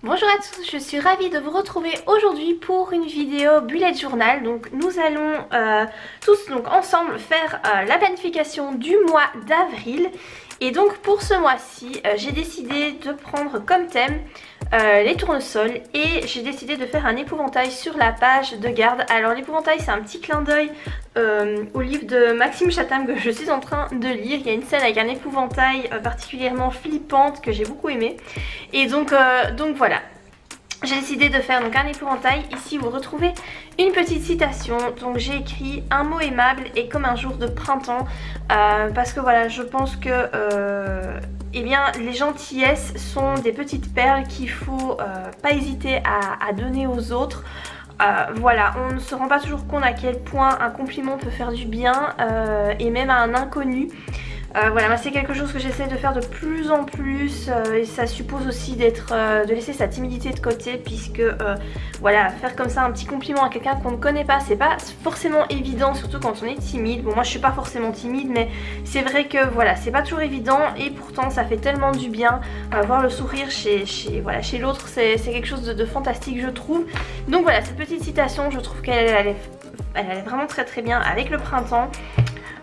Bonjour à tous, je suis ravie de vous retrouver aujourd'hui pour une vidéo bullet journal. Donc nous allons tous ensemble faire la planification du mois d'avril. Et donc pour ce mois-ci, j'ai décidé de prendre comme thème les tournesols et j'ai décidé de faire un épouvantail sur la page de garde. Alors l'épouvantail, c'est un petit clin d'œil au livre de Maxime Chatham que je suis en train de lire. Il y a une scène avec un épouvantail particulièrement flippante que j'ai beaucoup aimé. Et donc voilà. J'ai décidé de faire un épouvantail. Ici vous retrouvez une petite citation. Donc j'ai écrit: un mot aimable et comme un jour de printemps, parce que voilà, je pense que eh bien, les gentillesses sont des petites perles qu'il faut pas hésiter à donner aux autres. Voilà, on ne se rend pas toujours compte à quel point un compliment peut faire du bien, et même à un inconnu. Voilà, c'est quelque chose que j'essaie de faire de plus en plus, et ça suppose aussi de laisser sa timidité de côté, puisque voilà, faire comme ça un petit compliment à quelqu'un qu'on ne connaît pas, c'est pas forcément évident, surtout quand on est timide. Bon, moi je suis pas forcément timide, mais c'est vrai que voilà, c'est pas toujours évident, et pourtant ça fait tellement du bien. Voir le sourire chez l'autre, c'est quelque chose de fantastique, je trouve. Donc voilà, cette petite citation, je trouve qu'elle allait vraiment très bien avec le printemps.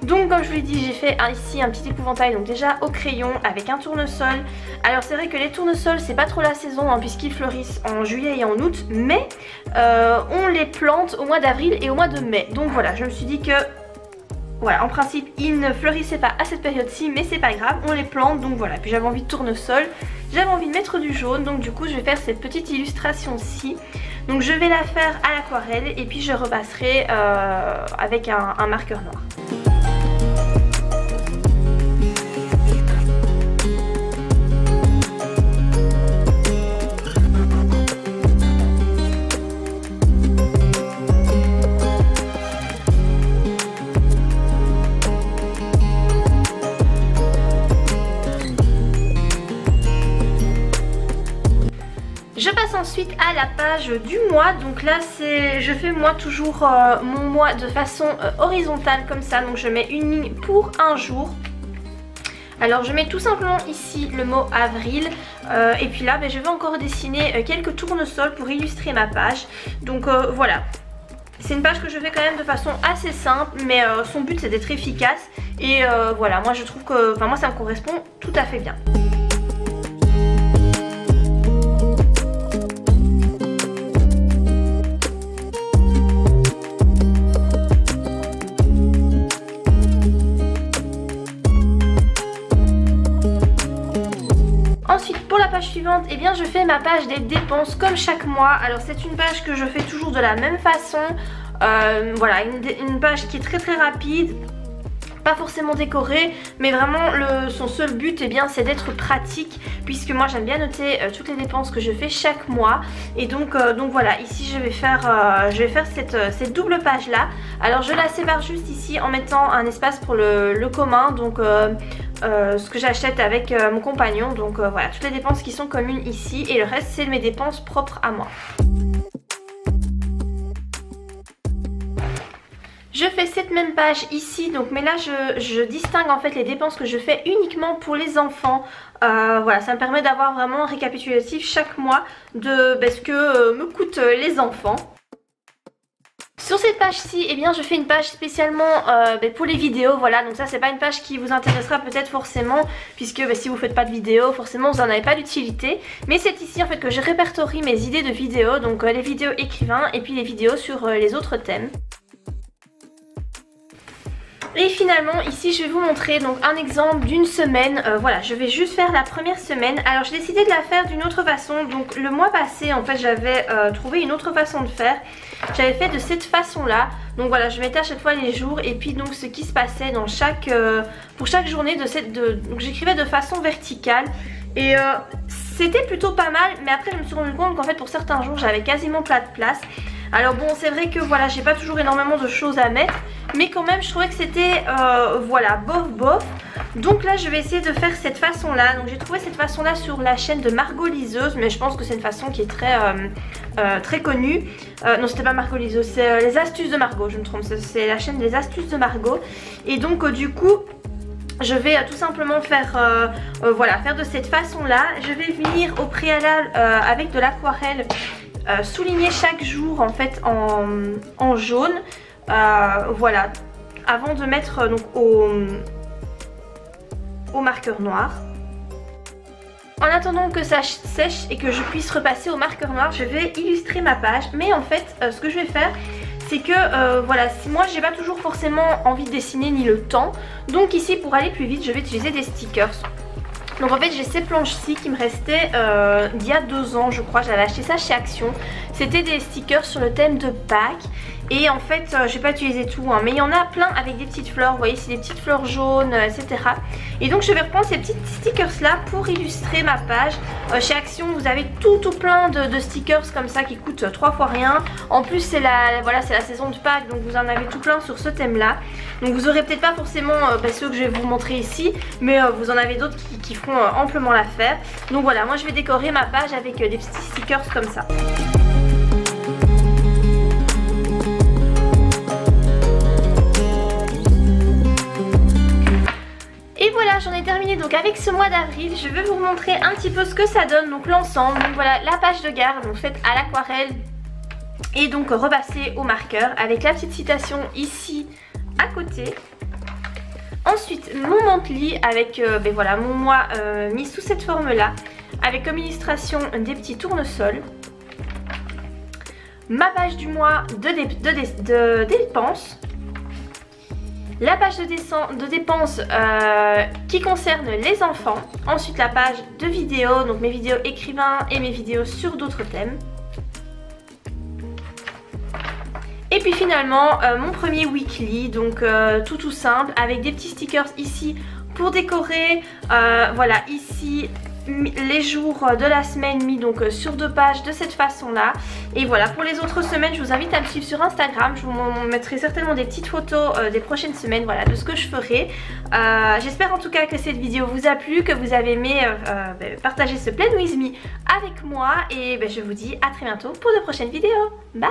Donc comme je vous l'ai dit, j'ai fait ici un petit épouvantail, donc déjà au crayon avec un tournesol. Alors c'est vrai que les tournesols c'est pas trop la saison, puisqu'ils fleurissent en juillet et en août, mais on les plante au mois d'avril et au mois de mai. Donc voilà, je me suis dit que voilà, en principe ils ne fleurissaient pas à cette période-ci, mais c'est pas grave, on les plante. Donc voilà, puis j'avais envie de tournesol, j'avais envie de mettre du jaune, donc du coup je vais faire cette petite illustration-ci. Donc je vais la faire à l'aquarelle et puis je repasserai avec un marqueur noir. Je passe ensuite à la page du mois. Donc là je fais moi toujours mon mois de façon horizontale comme ça. Donc je mets une ligne pour un jour. Alors je mets tout simplement ici le mot avril, et puis là je vais encore dessiner quelques tournesols pour illustrer ma page. Donc voilà. C'est une page que je fais quand même de façon assez simple, mais son but c'est d'être efficace. Et voilà, moi je trouve que, moi ça me correspond tout à fait bien. Pour la page suivante, eh bien je fais ma page des dépenses comme chaque mois. Alors c'est une page que je fais toujours de la même façon. Voilà, une page qui est très rapide, pas forcément décorée, mais vraiment son seul but, eh bien c'est d'être pratique, puisque moi j'aime bien noter toutes les dépenses que je fais chaque mois. Et donc voilà, ici je vais faire cette double page là. Alors je la sépare juste ici en mettant un espace pour le commun, donc ce que j'achète avec mon compagnon. Donc voilà, toutes les dépenses qui sont communes ici, et le reste c'est mes dépenses propres à moi. Je fais cette même page ici, donc mais là je distingue en fait les dépenses que je fais uniquement pour les enfants. Voilà, ça me permet d'avoir vraiment un récapitulatif chaque mois de ce que me coûtent les enfants. Sur cette page-ci, eh bien je fais une page spécialement pour les vidéos. Voilà, donc ça c'est pas une page qui vous intéressera peut-être forcément, puisque si vous faites pas de vidéos, forcément vous n'en avez pas d'utilité. Mais c'est ici en fait que je répertorie mes idées de vidéos, donc les vidéos écrivains et puis les vidéos sur les autres thèmes. Et finalement ici je vais vous montrer donc un exemple d'une semaine. Voilà, je vais juste faire la première semaine. Alors j'ai décidé de la faire d'une autre façon. Donc le mois passé en fait j'avais trouvé une autre façon de faire. J'avais fait de cette façon là. Donc voilà, je mettais à chaque fois les jours et puis donc ce qui se passait dans pour chaque journée donc j'écrivais de façon verticale. Et c'était plutôt pas mal, mais après je me suis rendu compte qu'en fait pour certains jours j'avais quasiment pas de place. Alors bon, c'est vrai que voilà, j'ai pas toujours énormément de choses à mettre, mais quand même je trouvais que c'était voilà, bof. Donc là je vais essayer de faire cette façon là. Donc j'ai trouvé cette façon là sur la chaîne de Margot Liseuse, mais je pense que c'est une façon qui est très connue. Non, c'était pas Margot Liseuse, c'est les astuces de Margot, je me trompe, c'est la chaîne des astuces de Margot. Et donc du coup je vais tout simplement faire, voilà, faire de cette façon là. Je vais venir au préalable avec de l'aquarelle souligner chaque jour en fait en jaune, voilà, avant de mettre donc au marqueur noir. En attendant que ça sèche et que je puisse repasser au marqueur noir, je vais illustrer ma page. Mais en fait ce que je vais faire, c'est que voilà, moi j'ai pas toujours forcément envie de dessiner ni le temps. Donc ici, pour aller plus vite, je vais utiliser des stickers. Donc en fait j'ai ces planches-ci qui me restaient d'il y a 2 ans je crois. J'avais acheté ça chez Action. C'était des stickers sur le thème de Pâques. Et en fait je vais pas utiliser tout hein, mais il y en a plein avec des petites fleurs. Vous voyez, c'est des petites fleurs jaunes, etc. Et donc je vais reprendre ces petits stickers là pour illustrer ma page. Chez Action vous avez tout plein de stickers comme ça qui coûtent 3 fois rien. En plus c'est voilà, c'est la saison de Pâques, donc vous en avez tout plein sur ce thème là. Donc vous aurez peut-être pas forcément ceux que je vais vous montrer ici, mais vous en avez d'autres qui feront amplement l'affaire. Donc voilà, moi je vais décorer ma page avec des petits stickers comme ça. Et voilà, j'en ai terminé donc avec ce mois d'avril. Je vais vous montrer un petit peu ce que ça donne, donc l'ensemble. Donc voilà, la page de garde, donc faite à l'aquarelle et donc repassée au marqueur avec la petite citation ici à côté. Ensuite mon monthly avec voilà, mon mois mis sous cette forme là, avec comme illustration des petits tournesols. Ma page du mois de dépenses. La page de dépenses qui concerne les enfants. Ensuite la page de vidéos, donc mes vidéos écrivains et mes vidéos sur d'autres thèmes. Et puis finalement mon premier weekly, donc tout simple, avec des petits stickers ici pour décorer. Voilà, ici les jours de la semaine mis donc sur 2 pages de cette façon là. Et voilà, pour les autres semaines je vous invite à me suivre sur Instagram. Je vous mettrai certainement des petites photos des prochaines semaines, voilà, de ce que je ferai. J'espère en tout cas que cette vidéo vous a plu, que vous avez aimé partager ce Plan With Me avec moi. Et je vous dis à très bientôt pour de prochaines vidéos. Bye.